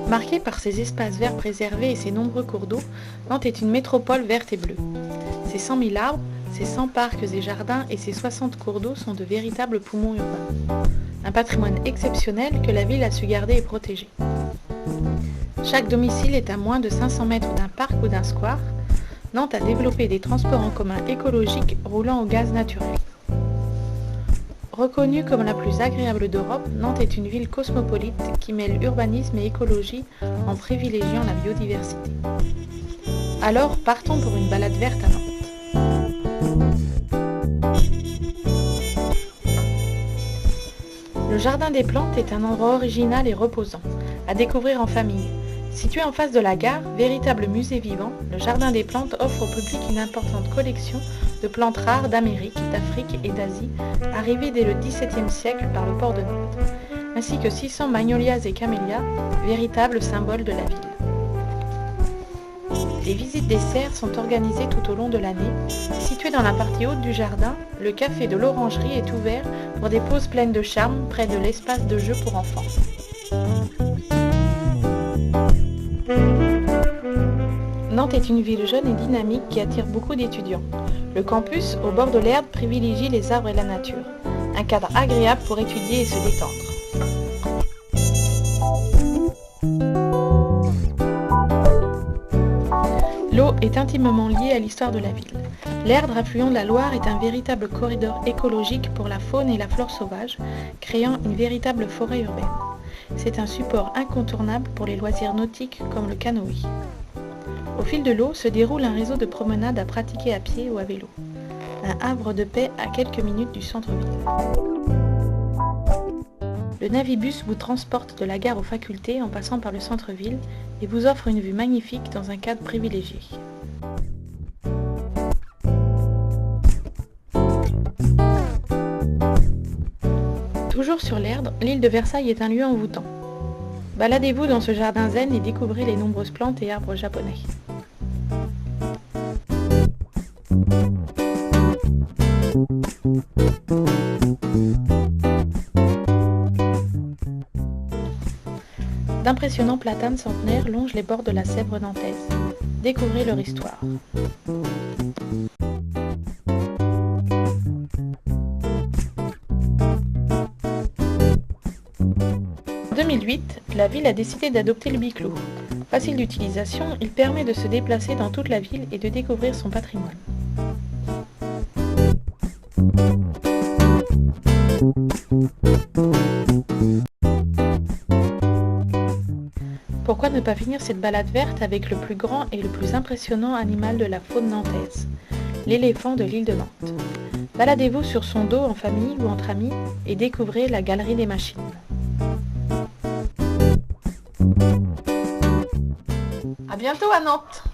Marquée par ses espaces verts préservés et ses nombreux cours d'eau, Nantes est une métropole verte et bleue. Ses 100 000 arbres, ses 100 parcs et jardins et ses 60 cours d'eau sont de véritables poumons urbains. Un patrimoine exceptionnel que la ville a su garder et protéger. Chaque domicile est à moins de 500 mètres d'un parc ou d'un square. Nantes a développé des transports en commun écologiques roulant au gaz naturel. Reconnue comme la plus agréable d'Europe, Nantes est une ville cosmopolite qui mêle urbanisme et écologie en privilégiant la biodiversité. Alors partons pour une balade verte à Nantes. Le Jardin des Plantes est un endroit original et reposant, à découvrir en famille. Situé en face de la gare, véritable musée vivant, le Jardin des Plantes offre au public une importante collection de plantes rares d'Amérique, d'Afrique et d'Asie, arrivées dès le XVIIe siècle par le port de Nantes, ainsi que 600 magnolias et camélias, véritables symboles de la ville. Les visites des serres sont organisées tout au long de l'année. Situé dans la partie haute du jardin, le café de l'Orangerie est ouvert pour des pauses pleines de charme près de l'espace de jeu pour enfants. Nantes est une ville jeune et dynamique qui attire beaucoup d'étudiants. Le campus, au bord de l'Erdre, privilégie les arbres et la nature. Un cadre agréable pour étudier et se détendre. L'eau est intimement liée à l'histoire de la ville. L'Erdre, affluent de la Loire, est un véritable corridor écologique pour la faune et la flore sauvage, créant une véritable forêt urbaine. C'est un support incontournable pour les loisirs nautiques comme le canoë. Au fil de l'eau se déroule un réseau de promenades à pratiquer à pied ou à vélo. Un havre de paix à quelques minutes du centre-ville. Le Navibus vous transporte de la gare aux facultés en passant par le centre-ville et vous offre une vue magnifique dans un cadre privilégié. Toujours sur l'Erdre, l'île de Versailles est un lieu envoûtant. Baladez-vous dans ce jardin zen et découvrez les nombreuses plantes et arbres japonais. D'impressionnants platanes centenaires longent les bords de la Sèvre nantaise. Découvrez leur histoire. En 2008, la ville a décidé d'adopter le biclot. Facile d'utilisation, il permet de se déplacer dans toute la ville et de découvrir son patrimoine. Pourquoi ne pas finir cette balade verte avec le plus grand et le plus impressionnant animal de la faune nantaise, l'éléphant de l'île de Nantes. Baladez-vous sur son dos en famille ou entre amis et découvrez la galerie des machines. À bientôt à Nantes!